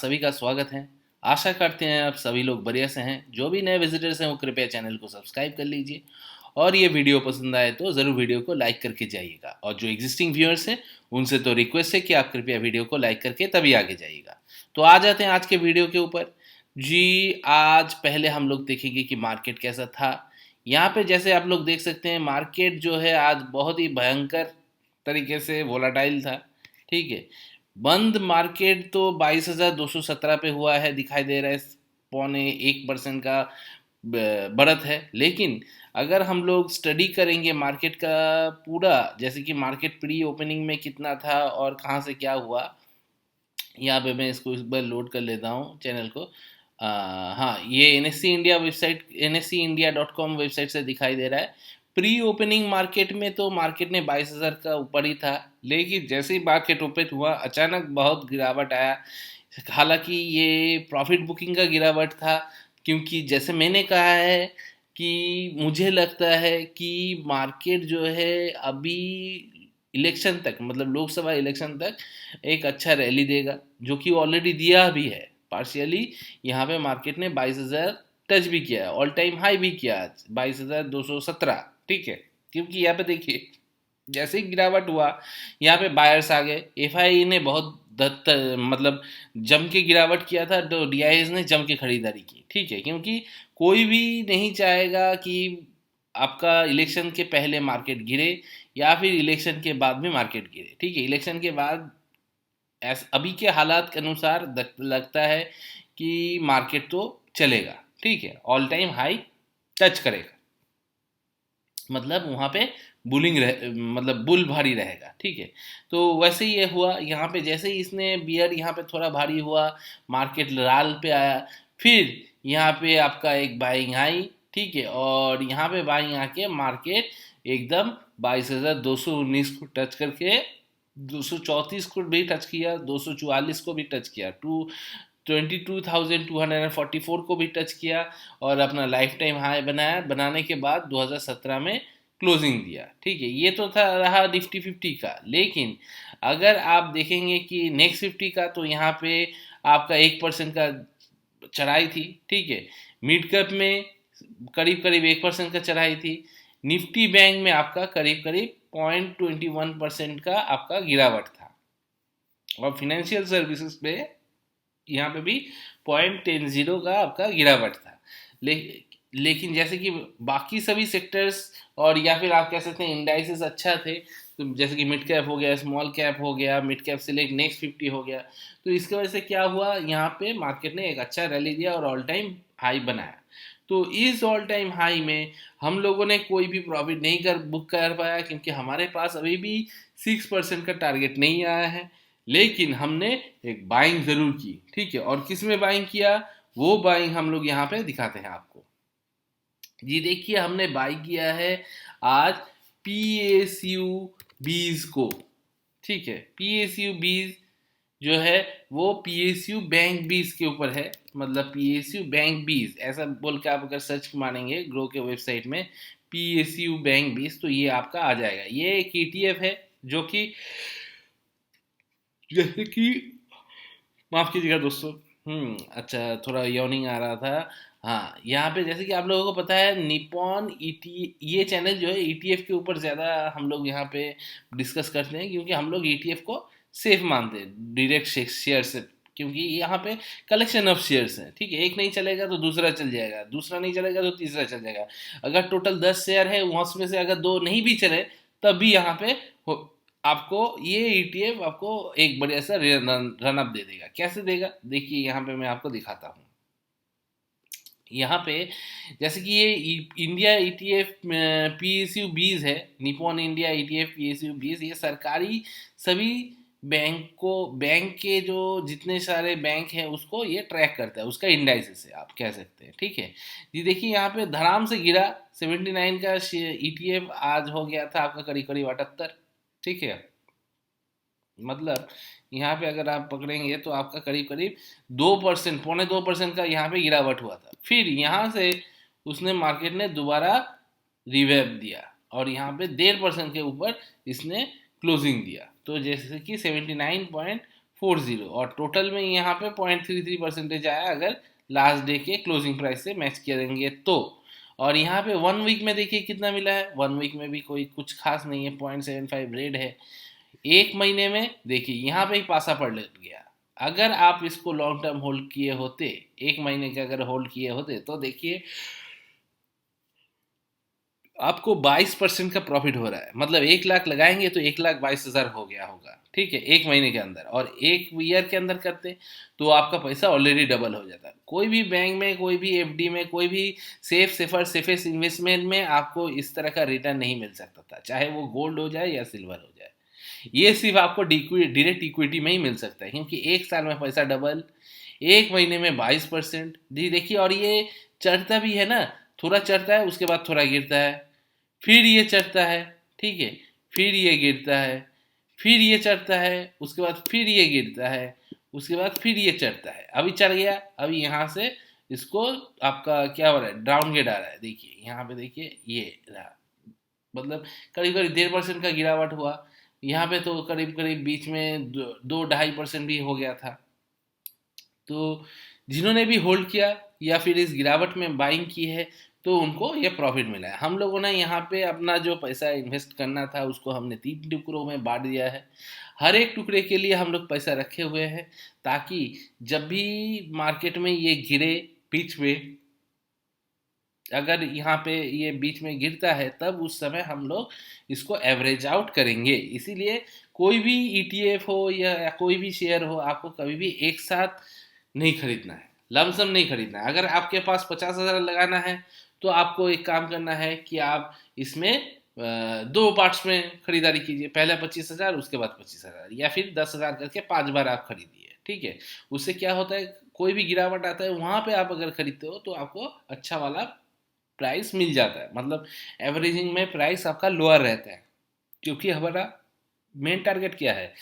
सभी का स्वागत है। आशा करते हैं आप सभी लोग बढ़िया से हैं। जो भी नए विजिटर्स हैं वो कृपया चैनल को सब्सक्राइब कर लीजिए और ये वीडियो पसंद आए तो ज़रूर वीडियो को लाइक करके जाइएगा। और जो एग्जिस्टिंग व्यूअर्स हैं उनसे तो रिक्वेस्ट है कि आप कृपया वीडियो को लाइक करके तभी आगे जाइएगा। तो आ जाते हैं आज के वीडियो के ऊपर। जी, आज पहले हम लोग देखेंगे कि मार्केट कैसा था। यहाँ पे जैसे आप लोग देख सकते हैं, मार्केट जो है आज बहुत ही भयंकर तरीके से वोलाटाइल था। ठीक है, बंद मार्केट तो 22,217 पे हुआ है, दिखाई दे रहा है। पौने 1% का बढ़त है। लेकिन अगर हम लोग स्टडी करेंगे मार्केट का पूरा, जैसे कि मार्केट प्री ओपनिंग में कितना था और कहाँ से क्या हुआ, यहाँ पे मैं इसको इस बार लोड कर लेता हूँ चैनल को। हाँ, ये NSE India website, NSEindia.com website से दिखाई दे रहा है। प्री ओपनिंग मार्केट में तो मार्केट ने 22,000 का ऊपर ही था, लेकिन जैसे ही मार्केट ओपन हुआ अचानक बहुत गिरावट आया। हालांकि ये प्रॉफिट बुकिंग का गिरावट था, क्योंकि जैसे मैंने कहा है कि मुझे लगता है कि मार्केट जो है अभी इलेक्शन तक, मतलब लोकसभा इलेक्शन तक एक अच्छा रैली देगा, जो कि ऑलरेडी दिया भी है पार्शियली। यहाँ पे मार्केट ने 22,000 टच भी किया है, ऑल टाइम हाई भी किया आज 22,217। ठीक है, क्योंकि यहाँ पे देखिए जैसे ही गिरावट हुआ यहाँ पे बायर्स आ गए। एफआई ने बहुत मतलब जम के गिरावट किया था, तो डीआईएस ने जम के खरीदारी की। ठीक है, क्योंकि कोई भी नहीं चाहेगा कि आपका इलेक्शन के पहले मार्केट गिरे या फिर इलेक्शन के बाद में मार्केट गिरे। ठीक है, इलेक्शन के बाद अभी के हालात के अनुसार लगता है कि मार्केट तो चलेगा। ठीक है, ऑल टाइम हाई टच करेगा, मतलब वहाँ पे बुलिंग मतलब बुल भारी रहेगा। ठीक है, तो वैसे ही ये हुआ। यहाँ पे जैसे ही इसने बियर यहाँ पे थोड़ा भारी हुआ, मार्केट लाल पे आया, फिर यहाँ पे आपका एक बाइंग आई। ठीक है, और यहाँ पे बाइंग आके मार्केट एकदम 22,219 को टच करके 234 को भी टच किया, 244 को भी टच किया, 22,244 को भी टच किया और अपना लाइफ टाइम हाई बनाया। बनाने के बाद 2017 में क्लोजिंग दिया। ठीक है, ये तो था रहा निफ्टी 50 का। लेकिन अगर आप देखेंगे कि नेक्स्ट 50 का, तो यहाँ पे आपका 1% का चढ़ाई थी। ठीक है, मिड कैप में करीब करीब 1% का चढ़ाई थी। निफ्टी बैंक में आपका करीब करीब 0.21% का आपका गिरावट था। और फिनेंशियल सर्विसेज पे यहाँ पे भी 0.10 का आपका गिरावट था। ले, लेकिन जैसे कि बाकी सभी सेक्टर्स और या फिर आप कह सकते हैं इंडाइसेस अच्छा थे, तो जैसे कि मिड कैप हो गया, स्मॉल कैप हो गया, मिड कैप सिलेक्ट नेक्स्ट 50 हो गया, तो इसकी वजह से क्या हुआ, यहाँ पे मार्केट ने एक अच्छा रैली दिया और ऑल टाइम हाई बनाया। तो इस ऑल टाइम हाई में हम लोगों ने कोई भी प्रॉफिट नहीं बुक कर पाया, क्योंकि हमारे पास अभी भी 6% का टारगेट नहीं आया है। लेकिन हमने एक बाइंग जरूर की। ठीक है, और किस में बाइंग किया, वो बाइंग हम लोग यहाँ पे दिखाते हैं आपको। जी देखिए, हमने बाई किया है आज PSU 20 को। ठीक है, PSU 20 जो है वो PSU बैंक 20 के ऊपर है, मतलब PSU बैंक 20 ऐसा बोल के आप अगर सर्च मारेंगे ग्रो के वेबसाइट में PSU बैंक 20, तो ये आपका आ जाएगा। ये एक ETF है जो कि, जैसे कि, माफ कीजिएगा दोस्तों, अच्छा थोड़ा यॉर्निंग आ रहा था। हाँ, यहाँ पे जैसे कि आप लोगों को पता है निपॉन ईटी, ये चैनल जो है ETF के ऊपर ज़्यादा हम लोग यहाँ पे डिस्कस करते हैं, क्योंकि हम लोग ETF को सेफ मानते हैं डायरेक्ट शेयर से, क्योंकि यहाँ पे कलेक्शन ऑफ शेयर्स हैं। ठीक है, एक नहीं चलेगा तो दूसरा चल जाएगा, दूसरा नहीं चलेगा तो तीसरा चल जाएगा। अगर टोटल 10 शेयर है, वहाँ में से अगर दो नहीं भी चले तब भी यहाँ पे आपको ये ETF आपको एक बढ़िया सा रन अप दे देगा। कैसे देगा, देखिए यहाँ पे मैं आपको दिखाता हूँ। यहाँ पे जैसे कि ये इंडिया ETF PSU 20 है, निपॉन इंडिया ETF PSU 20, ये सरकारी सभी बैंक के जो जितने सारे बैंक हैं उसको ये ट्रैक करता है, उसका इंडाइसिस है आप कह सकते हैं। ठीक है जी, देखिए यहाँ पे धड़ाम से गिरा। 79 का ETF आज हो गया था आपका करीब करीब 78। ठीक है, मतलब यहाँ पे अगर आप पकड़ेंगे तो आपका करीब करीब 2%, 2.25% का यहाँ पे गिरावट हुआ था। फिर यहाँ से उसने मार्केट ने दोबारा रिवैप दिया और यहाँ पे 1.5% के ऊपर इसने क्लोजिंग दिया। तो जैसे कि 40 और टोटल में यहाँ पे 0.33% आया अगर लास्ट डे के क्लोजिंग प्राइस से मैच करेंगे तो। और यहाँ पे 1 वीक में देखिए कितना मिला है, 1 वीक में भी कोई कुछ खास नहीं है, 0.75 रेड है। एक महीने में देखिए यहाँ पे ही पासा पड़ गया। अगर आप इसको लॉन्ग टर्म होल्ड किए होते, एक महीने के अगर होल्ड किए होते तो देखिए आपको 22% का प्रॉफिट हो रहा है। मतलब 1 लाख लगाएंगे तो 1,22,000 हो गया होगा, ठीक है, एक महीने के अंदर। और एक ईयर के अंदर करते तो आपका पैसा ऑलरेडी डबल हो जाता। कोई भी बैंक में, कोई भी एफडी में, कोई भी सेफेस्ट इन्वेस्टमेंट में आपको इस तरह का रिटर्न नहीं मिल सकता था, चाहे वो गोल्ड हो जाए या सिल्वर हो जाए। ये सिर्फ आपको डायरेक्ट इक्विटी में ही मिल सकता है, क्योंकि एक साल में पैसा डबल, एक महीने में 22%। जी देखिए, और ये चढ़ता भी है ना, थोड़ा चढ़ता है उसके बाद थोड़ा गिरता है, फिर ये चढ़ता है, ठीक है, फिर ये गिरता है, फिर ये चढ़ता है, उसके बाद फिर ये गिरता है, उसके बाद फिर ये चढ़ता है। अभी चढ़ गया, अभी यहाँ से इसको आपका क्या हो रहा है, डाउन गेट आ रहा है। देखिए यहाँ पे देखिए ये रहा, मतलब करीब करीब 1.5% का गिरावट हुआ। यहाँ पे तो करीब करीब बीच में 2-2.5% भी हो गया था। तो जिन्होंने भी होल्ड किया या फिर इस गिरावट में बाइंग की है तो उनको ये प्रॉफिट मिला है। हम लोगों ने यहाँ पे अपना जो पैसा इन्वेस्ट करना था उसको हमने 3 टुकड़ों में बांट दिया है। हर एक टुकड़े के लिए हम लोग पैसा रखे हुए हैं, ताकि जब भी मार्केट में ये गिरे बीच में, अगर यहाँ पे ये बीच में गिरता है तब उस समय हम लोग इसको एवरेज आउट करेंगे। इसीलिए कोई भी ईटीएफ हो या कोई भी शेयर हो, आपको कभी भी एक साथ नहीं खरीदना है, लमसम नहीं खरीदना है। अगर आपके पास 50,000 लगाना है तो आपको एक काम करना है कि आप इसमें 2 पार्ट्स में खरीदारी कीजिए, पहले 25,000 उसके बाद 25,000, या फिर 10,000 करके 5 बार आप खरीदिए, ठीक है। उससे क्या होता है, कोई भी गिरावट आता है वहाँ पे आप अगर खरीदते हो तो आपको अच्छा वाला प्राइस मिल जाता है। मतलब एवरेजिंग में प्राइस आपका लोअर रहता है, क्योंकि हमारा मेन टारगेट क्या है,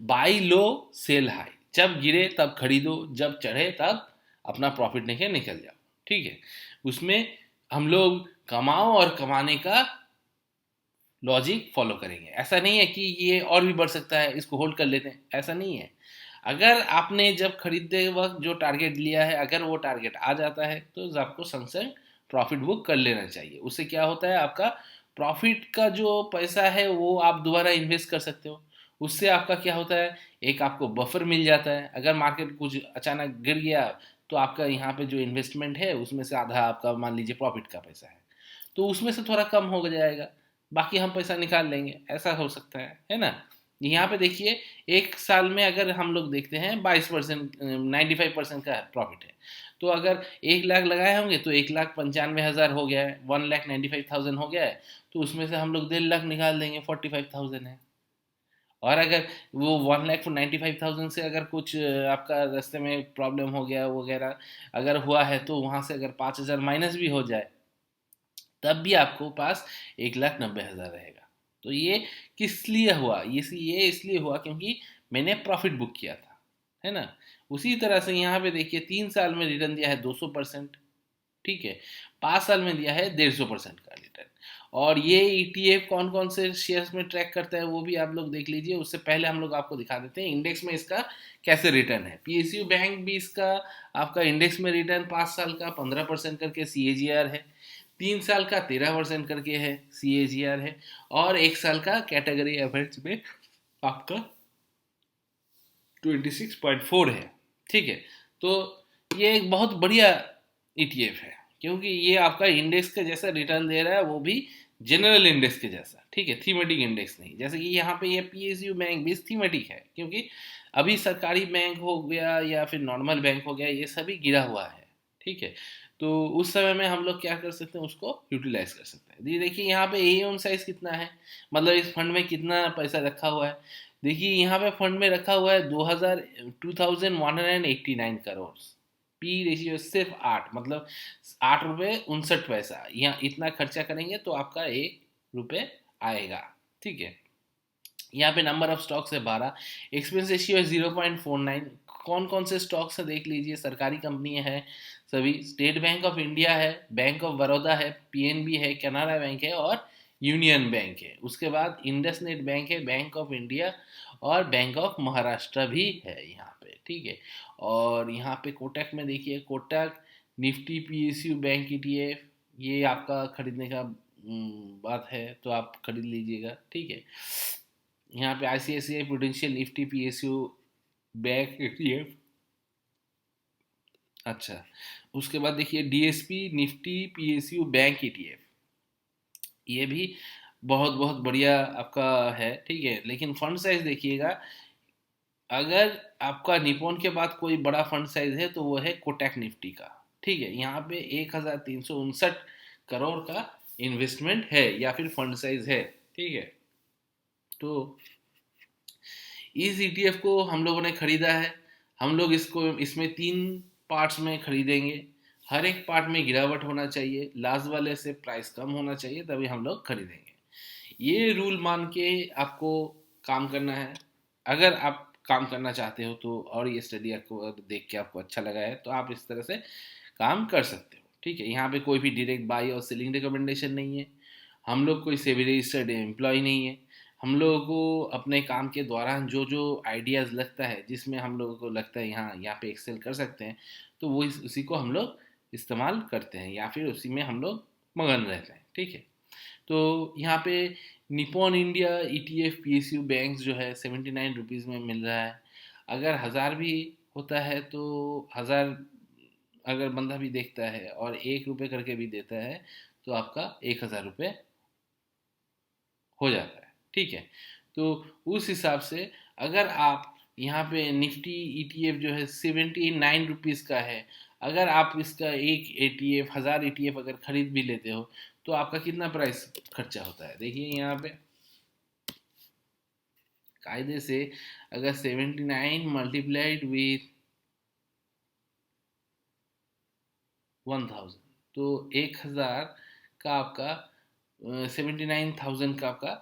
बाई लो सेल हाई। जब गिरे तब खरीदो, जब चढ़े तब अपना प्रॉफिट लेके निकल जाओ, ठीक है। उसमें हम लोग कमाओ और कमाने का लॉजिक फॉलो करेंगे। ऐसा नहीं है कि ये और भी बढ़ सकता है इसको होल्ड कर लेते हैं, ऐसा नहीं है। अगर आपने जब खरीदते वक्त जो टारगेट लिया है, अगर वो टारगेट आ जाता है तो आपको संग संग प्रॉफिट बुक कर लेना चाहिए। उससे क्या होता है, आपका प्रॉफिट का जो पैसा है वो आप दोबारा इन्वेस्ट कर सकते हो। उससे आपका क्या होता है, एक आपको बफर मिल जाता है। अगर मार्केट कुछ अचानक गिर गया तो आपका यहाँ पे जो इन्वेस्टमेंट है उसमें से आधा आपका मान लीजिए प्रॉफिट का पैसा है, तो उसमें से थोड़ा कम हो जाएगा, बाकी हम पैसा निकाल लेंगे, ऐसा हो सकता है ना। यहाँ पे देखिए, एक साल में अगर हम लोग देखते हैं 22%, 95% का प्रॉफिट है। तो अगर 1 लाख लगाए होंगे तो 1,95,000 हो गया है, 1,95,000 हो गया है। तो उसमें से हम लोग 1.5 लाख निकाल देंगे, 45,000 है। और अगर वो 1,95,000 से अगर कुछ आपका रास्ते में प्रॉब्लम हो गया वगैरह अगर हुआ है, तो वहाँ से अगर 5,000 माइनस भी हो जाए तब भी आपको पास 1,90,000 रहेगा। तो ये किस लिए हुआ, ये इसलिए हुआ क्योंकि मैंने प्रॉफिट बुक किया था, है ना। उसी तरह से यहाँ पे देखिए 3 साल में रिटर्न दिया है 200%, ठीक है, 5 साल में दिया है 150% का रिटर्न। और ये ईटीएफ कौन कौन से शेयर्स में ट्रैक करता है वो भी आप लोग देख लीजिए। उससे पहले हम लोग आपको दिखा देते हैं इंडेक्स में इसका कैसे रिटर्न है। पीएसयू बैंक भी इसका आपका इंडेक्स में रिटर्न 5 साल का 15% करके सीएजीआर है, 3 साल का 13% करके है सीएजीआर है, और 1 साल का कैटेगरी एवरेज में आपका 26.4 है, ठीक है। तो ये एक बहुत बढ़िया ईटीएफ है, क्योंकि ये आपका इंडेक्स के जैसा रिटर्न दे रहा है, वो भी जनरल इंडेक्स के जैसा, ठीक है, थीमेटिक इंडेक्स नहीं। जैसे कि यहाँ पे ये पीएसयू बैंक भी थीमेटिक है, क्योंकि अभी सरकारी बैंक हो गया या फिर नॉर्मल बैंक हो गया, ये सभी गिरा हुआ है, ठीक है। तो उस समय में हम लोग क्या कर सकते हैं, उसको यूटिलाइज कर सकते हैं। ये देखिए यहाँ पे एम साइज कितना है, मतलब इस फंड में कितना पैसा रखा हुआ है। देखिए यहाँ पे फंड में रखा हुआ है 2,189 करोड़। पी रेशियो सिर्फ 8, मतलब 8 रुपये 59 पैसा। यहाँ इतना खर्चा करेंगे तो आपका 1 रुपये आएगा, ठीक है। यहाँ पे नंबर ऑफ स्टॉक्स है 12, एक्सपेंस रेशियो है 0.49। कौन कौन से स्टॉक्स है देख लीजिए, सरकारी कंपनी है सभी, स्टेट बैंक ऑफ इंडिया है, बैंक ऑफ बड़ौदा है, पीएनबी है, कैनरा बैंक है और यूनियन बैंक है। उसके बाद इंडसनेट बैंक है, बैंक ऑफ इंडिया और बैंक ऑफ महाराष्ट्र भी है यहाँ पे, ठीक है। और यहाँ पे कोटक में देखिए, Kotak Nifty PSU bank ETF, ये आपका खरीदने का बात है तो आप खरीद लीजिएगा, ठीक है। यहाँ पे ICICI prudential Nifty PSU bank ETF. अच्छा, उसके बाद देखिए DSP Nifty PSU bank ETF, ये भी बहुत बहुत बढ़िया आपका है, ठीक है। लेकिन फंड साइज देखिएगा, अगर आपका निपॉन के बाद कोई बड़ा फंड साइज है तो वो है कोटक निफ्टी का, ठीक है। यहाँ पे 1359 करोड़ का इन्वेस्टमेंट है या फिर फंड साइज है, ठीक है। तो इस ईटीएफ को हम लोगों ने खरीदा है। हम लोग इसको इसमें 3 पार्ट्स में खरीदेंगे। हर एक पार्ट में गिरावट होना चाहिए, लास्ट वाले से प्राइस कम होना चाहिए, तभी हम लोग खरीदेंगे। ये रूल मान के आपको काम करना है। अगर आप काम करना चाहते हो तो, और ये स्टडी आपको देख के आपको अच्छा लगा है तो आप इस तरह से काम कर सकते हो, ठीक है। यहाँ पे कोई भी डायरेक्ट बाई और सेलिंग रिकमेंडेशन नहीं है। हम लोग कोई सेबी रजिस्टर्ड एम्प्लॉय नहीं है। हम लोगों को अपने काम के दौरान जो जो आइडियाज़ लगता है, जिसमें हम लोगों को लगता है यहाँ पे एक्सेल कर सकते हैं, तो वो उसी को हम लोग इस्तेमाल करते हैं या फिर उसी में हम लोग मगन रहते हैं, ठीक है। तो यहाँ पे Nippon India ETF PSU banks जो है 79 रुपीज़ में मिल रहा है। अगर 1000 भी होता है तो 1000 अगर बंदा भी देखता है और 1 रुपये करके भी देता है तो आपका 1000 रुपये हो जाता है, ठीक है। तो उस हिसाब से अगर आप यहाँ पे निफ्टी ईटीएफ जो है 79 रुपीज़ का है, अगर आप इसका एक एटीएफ 1000 ईटीएफ अगर खरीद भी लेते हो तो आपका कितना प्राइस खर्चा होता है, देखिए यहाँ पे कायदे से अगर 79 मल्टीप्लाइड विथ 1000 तो 1000 का आपका 79,000 का आपका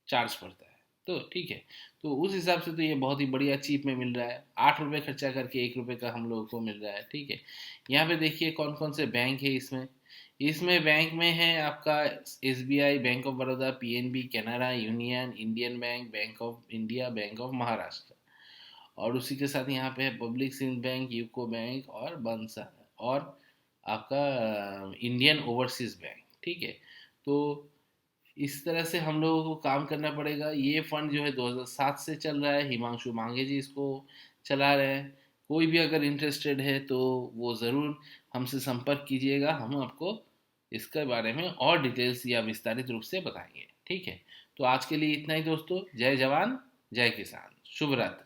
चार्ज पड़ता है, तो ठीक है। तो उस हिसाब से तो ये बहुत ही बढ़िया चीप में मिल रहा है। 8 रुपये खर्चा करके 1 रुपये का हम लोगों को मिल रहा है, ठीक है। यहाँ पे देखिए कौन कौन से बैंक है इसमें। इसमें बैंक में है आपका SBI, bank of Baroda, PNB, Canara, union, Indian bank, bank of India, bank of Maharashtra, और उसी के साथ यहाँ पे है public Sindh bank, UCO bank और बंसा, और आपका इंडियन ओवरसीज बैंक, ठीक है। तो इस तरह से हम लोगों को काम करना पड़ेगा। ये फंड जो है 2007 से चल रहा है, हिमांशु मांगे जी इसको चला रहे हैं। कोई भी अगर इंटरेस्टेड है तो वो ज़रूर हमसे संपर्क कीजिएगा, हम आपको इसके बारे में और डिटेल्स या विस्तारित रूप से बताएंगे, ठीक है। तो आज के लिए इतना ही दोस्तों। जय जवान जय किसान, शुभ रात्रि।